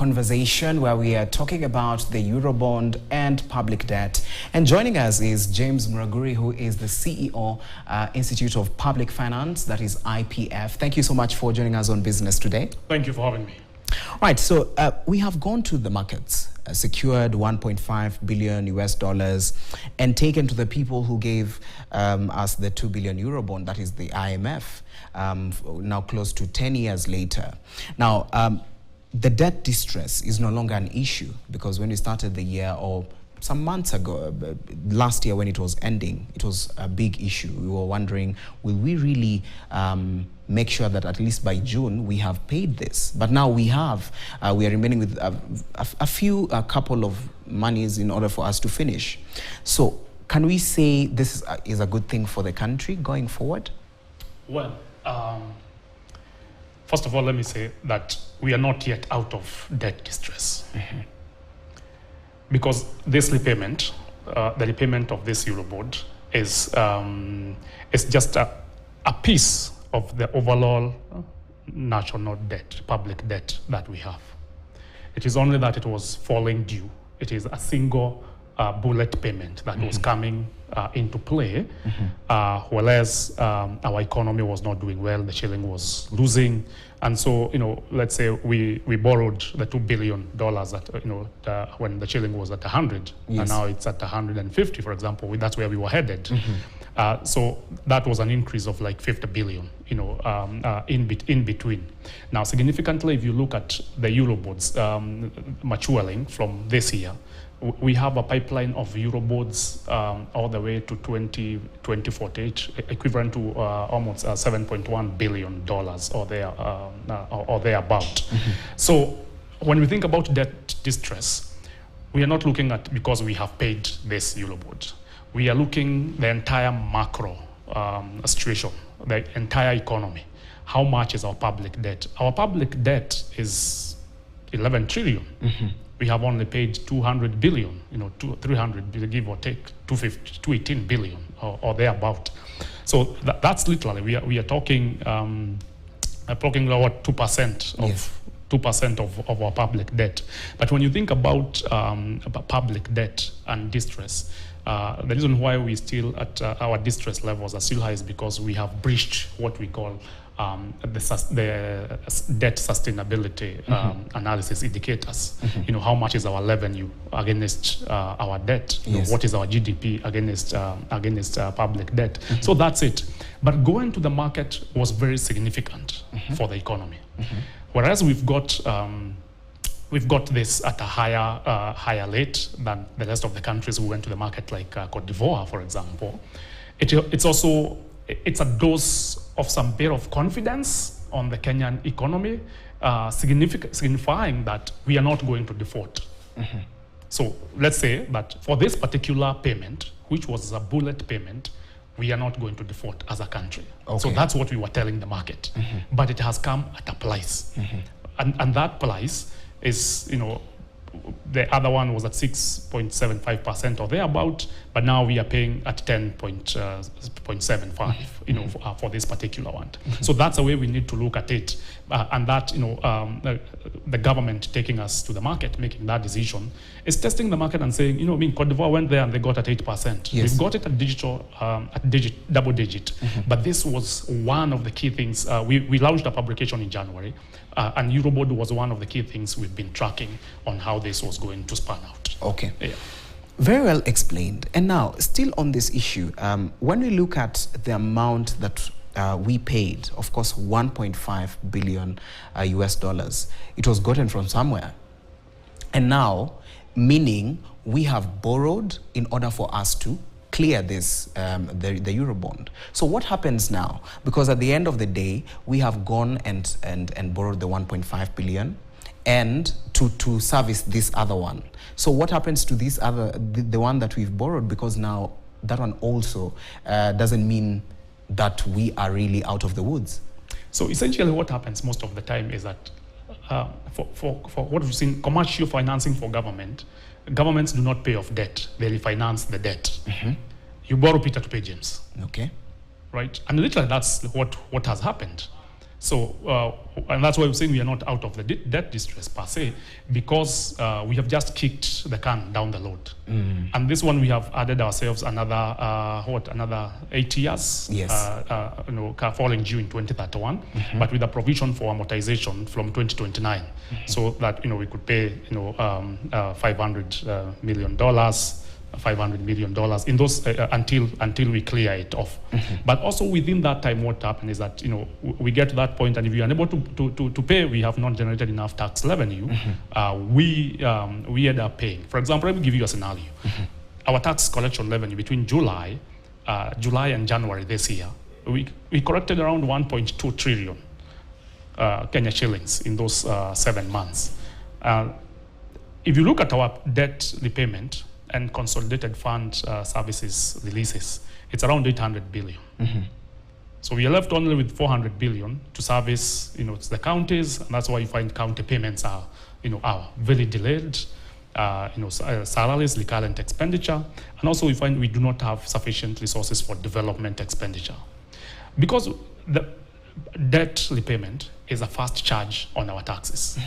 conversation where we are talking about the Eurobond and public debt. And joining us is James Muraguri, who is the CEO, Institute of Public Finance, that is IPF. Thank you so much for joining us on Business Today. Thank you for having me. All right, so we have gone to the markets, secured $1.5 billion and taken to the people who gave us the 2 billion Eurobond, that is the IMF, now close to 10 years later. Now, the debt distress is no longer an issue, because when we started the year, or some months ago, last year when it was ending, it was a big issue. We were wondering, will we really make sure that at least by June we have paid this? But now we have. We are remaining with a couple of monies in order for us to finish. So can we say this is a good thing for the country going forward? Well, first of all, let me say that we are not yet out of debt distress. Mm-hmm. Because this repayment, the repayment of this Eurobond is just a piece of the overall national debt, public debt that we have. It is only that it was falling due. It is a single bullet payment that was coming into play, whereas our economy was not doing well, the shilling was losing. And so, let's say we borrowed the $2 billion at, when the shilling was at 100, and now it's at 150, for example. That's where we were headed. So that was an increase of like 50 billion, in between. Now, significantly, if you look at the Eurobonds maturing from this year, we have a pipeline of Eurobonds all the way to 2048, equivalent to almost $7.1 billion or thereabout. So when we think about debt distress, we are not looking at because we have paid this Eurobond. We are looking the entire macro situation, the entire economy. How much is our public debt? Our public debt is 11 trillion. We have only paid 200 billion, 300, give or take, 218 billion or thereabout. So that's literally, we are talking about 2% of 2% of our public debt. But when you think about public debt and distress, the reason why we still at our distress levels are still high is because we have breached what we call the debt sustainability analysis indicators. How much is our revenue against our debt? What is our GDP against public debt? So that's it. But going to the market was very significant for the economy. Whereas we've got this at a higher rate than the rest of the countries who went to the market, like Cote d'Ivoire, for example. It's a dose of some bit of confidence on the Kenyan economy, signifying that we are not going to default. So let's say that for this particular payment, which was a bullet payment, we are not going to default as a country. So that's what we were telling the market. But it has come at a price. And that price is, the other one was at 6.75% or thereabout, but now we are paying at 10.75, for this particular one. So that's the way we need to look at it. And that, the government taking us to the market, making that decision, is testing the market and saying, Cote d'Ivoire went there and they got at 8%. We've got it at double digit. But this was one of the key things. We launched a publication in January, and Eurobond was one of the key things we've been tracking on how this was going to span out. Okay. Yeah. Very well explained. And now, still on this issue, when we look at the amount that we paid, of course, 1.5 billion US dollars, it was gotten from somewhere. And now, meaning we have borrowed in order for us to clear this, the Eurobond. So what happens now? Because at the end of the day, we have gone and borrowed the 1.5 billion and to service this other one. So what happens to this other, the one that we've borrowed? Because now that one also doesn't mean that we are really out of the woods. So essentially what happens most of the time is that for what we've seen, commercial financing for governments do not pay off debt, they refinance the debt. You borrow Peter to pay James. Okay. Right? And literally that's what has happened. So, and that's why I'm saying we are not out of the debt distress per se, because we have just kicked the can down the road. And this one we have added ourselves another, another 8 years, Yes. Falling due in 2031, but with a provision for amortization from 2029, so that, we could pay, $500 million. $500 million in those until we clear it off. But also within that time, what happened is that we get to that point, and if you are unable to pay, we have not generated enough tax revenue. We end up paying. For example, let me give you a scenario. Our tax collection revenue between July and January this year, we collected around 1.2 trillion Kenya shillings in those 7 months. If you look at our debt repayment and consolidated fund services releases, it's around 800 billion. So we are left only with 400 billion to service, it's the counties, and that's why you find county payments are very delayed. Salaries, recurrent expenditure, and also we find we do not have sufficient resources for development expenditure, because the debt repayment is a fast charge on our taxes.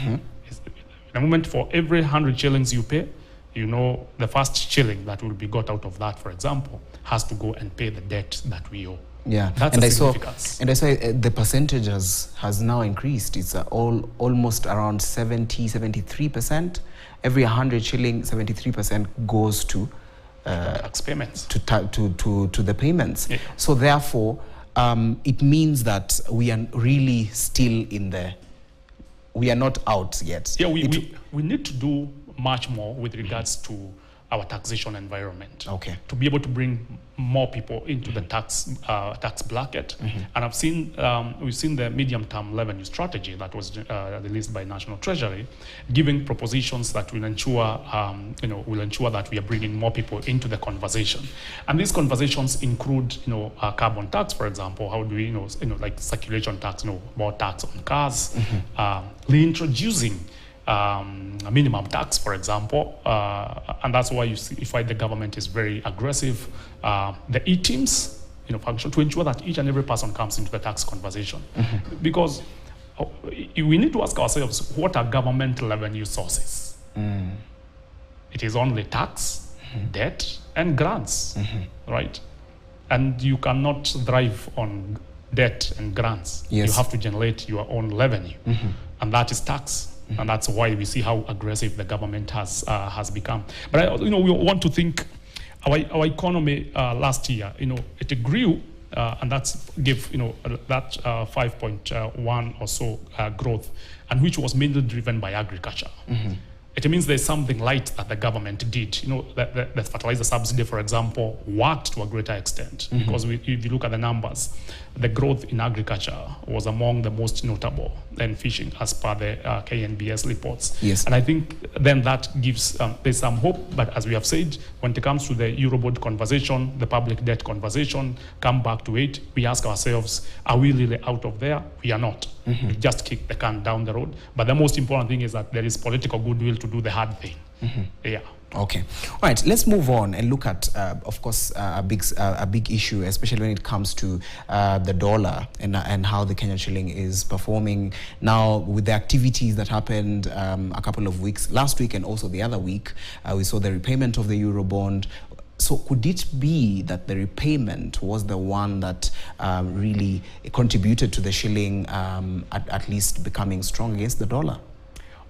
The moment for every 100 shillings you pay, the first shilling that will be got out of that, for example, has to go and pay the debt that we owe. Yeah, that's and I saw the percentages has now increased. It's almost around 73%. Every 100 shilling, 73% goes to tax payments, to the payments. Yeah. So therefore, it means that we are really still in the. We are not out yet. Yeah, we need to do much more with regards to our taxation environment. Okay. To be able to bring more people into the tax bracket. And we've seen the medium-term revenue strategy that was released by National Treasury, giving propositions that will ensure that we are bringing more people into the conversation. And these conversations include, carbon tax, for example. How do we, like circulation tax, more tax on cars, reintroducing a minimum tax, for example, and that's why you find the government is very aggressive. The E-teams, function to ensure that each and every person comes into the tax conversation, because we need to ask ourselves, what are government revenue sources? It is only tax, debt, and grants, right? And you cannot thrive on debt and grants. Yes. You have to generate your own revenue, and that is tax. And that's why we see how aggressive the government has become. But we want to think our economy last year, it grew, and that's gave that 5.1 or so growth, and which was mainly driven by agriculture. It means there's something light that the government did. The fertilizer subsidy, for example, worked to a greater extent, because if you look at the numbers, the growth in agriculture was among the most notable, and fishing, as per the KNBS reports. Yes. And I think then that gives there's some hope. But as we have said, when it comes to the Eurobond conversation, the public debt conversation, come back to it, we ask ourselves, are we really out of there? We are not. We just kick the can down the road. But the most important thing is that there is political goodwill to do the hard thing. Yeah. Okay. All right. Let's move on and look at, of course, a big issue, especially when it comes to the dollar and how the Kenyan shilling is performing now with the activities that happened a couple of weeks last week and also the other week. We saw the repayment of the Eurobond. So could it be that the repayment was the one that really contributed to the shilling at least becoming strong against the dollar?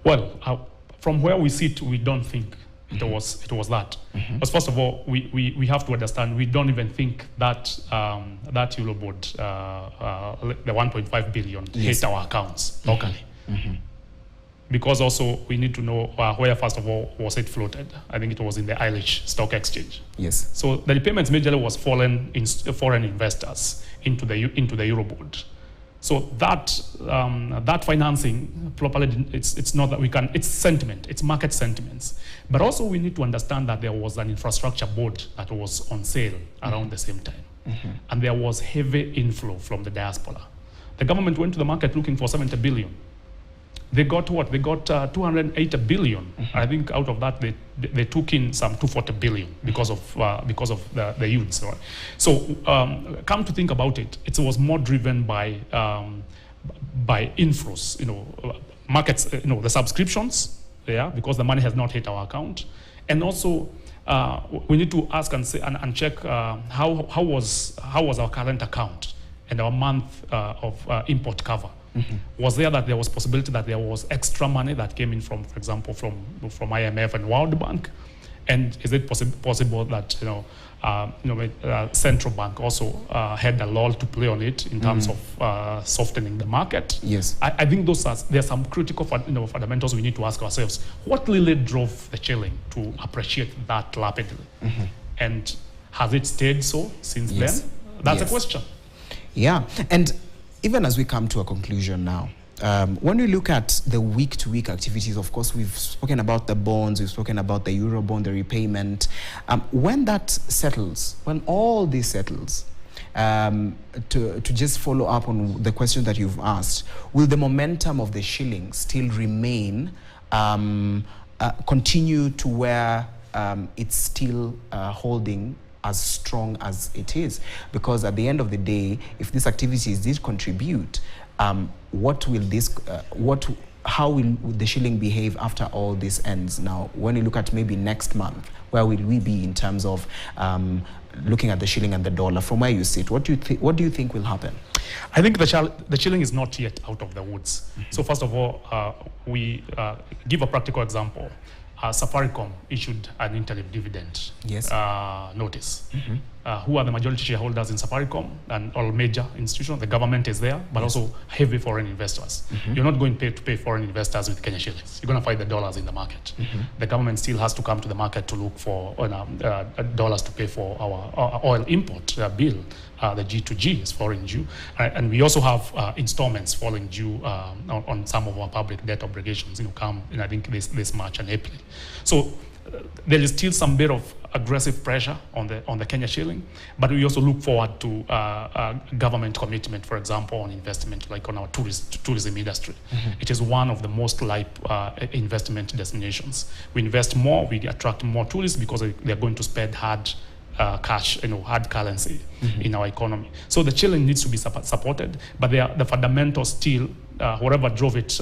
Well, from where we sit, we don't think it was that. But first of all, we have to understand, we don't even think that that Eurobond, the 1.5 billion, hit our accounts locally. Because also we need to know where, first of all, was it floated. I think it was in the Irish Stock Exchange. Yes. So the repayments majorly was foreign investors into the Eurobond. So that financing properly, it's not that we can, it's sentiment, it's market sentiments. But also we need to understand that there was an infrastructure board that was on sale around the same time. And there was heavy inflow from the diaspora. The government went to the market looking for 70 billion. They got what? They got 280 billion. I think out of that, they took in some 240 billion because of the yields. Right? So come to think about it, it was more driven by by inflows, markets, the subscriptions, because the money has not hit our account. And also, we need to ask and check how was our current account and our month of import cover. Was there was possibility that there was extra money that came in from, for example, from IMF and World Bank? And is it possible that central bank also had a role to play on it in terms of softening the market? Yes. I think there are some critical fundamentals we need to ask ourselves. What really drove the shilling to appreciate that rapidly? And has it stayed so since then? That's a question. Yeah, and even as we come to a conclusion now, when we look at the week-to-week activities, of course, we've spoken about the bonds, we've spoken about the Eurobond, the repayment. When that settles, when all this settles, to just follow up on the question that you've asked, will the momentum of the shilling still remain, continue to where it's still holding as strong as it is? Because at the end of the day, if these activities did contribute, how will the shilling behave after all this ends? Now, when you look at maybe next month, where will we be in terms of looking at the shilling and the dollar? From where you sit, what do you think will happen? I think the shilling is not yet out of the woods. So first of all, we give a practical example. Safaricom issued an interim dividend notice. Who are the majority shareholders in Safaricom and all major institutions? The government is there, but also heavy foreign investors. You're not going to pay foreign investors with Kenya shillings. You're going to find the dollars in the market. The government still has to come to the market to look for dollars to pay for our oil import bill. The G2G is falling due. And we also have installments falling due on some of our public debt obligations, come in, I think, this March and April. So there is still some bit of aggressive pressure on the Kenya shilling, but we also look forward to government commitment, for example, on investment, like on our tourism industry. It is one of the most ripe investment destinations. We invest more, we attract more tourists because they're going to spend hard cash, hard currency in our economy. So the shilling needs to be supported, but the fundamentals still, whatever drove it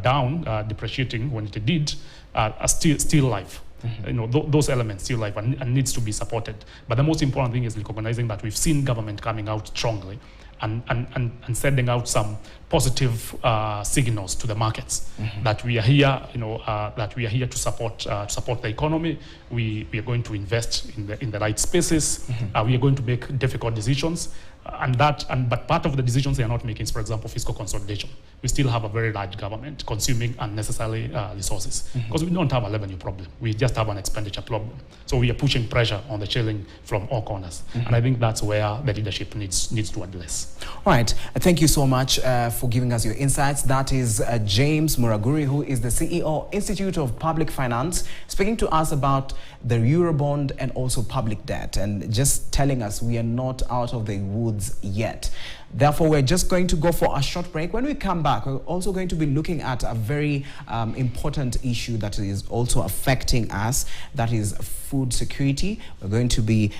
down, depreciating when it did, are still live. Those elements still live and needs to be supported. But the most important thing is recognizing that we've seen government coming out strongly and sending out some positive signals to the markets that we are here, that we are here to support the economy. We are going to invest in the right spaces. We are going to make difficult decisions, but part of the decisions they are not making is, for example, fiscal consolidation. We still have a very large government consuming unnecessary resources because we don't have a revenue problem. We just have an expenditure problem. So we are pushing pressure on the shilling from all corners, and I think that's where the leadership needs to address. All right, thank you so much for giving us your insights. That is James Muraguri, who is the CEO, Institute of Public Finance, speaking to us about the Eurobond and also public debt, and just telling us we are not out of the woods yet. Therefore, we're just going to go for a short break. When we come back, we're also going to be looking at a very important issue that is also affecting us, that is food security. We're going to be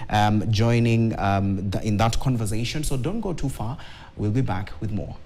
joining in that conversation, so don't go too far. We'll be back with more.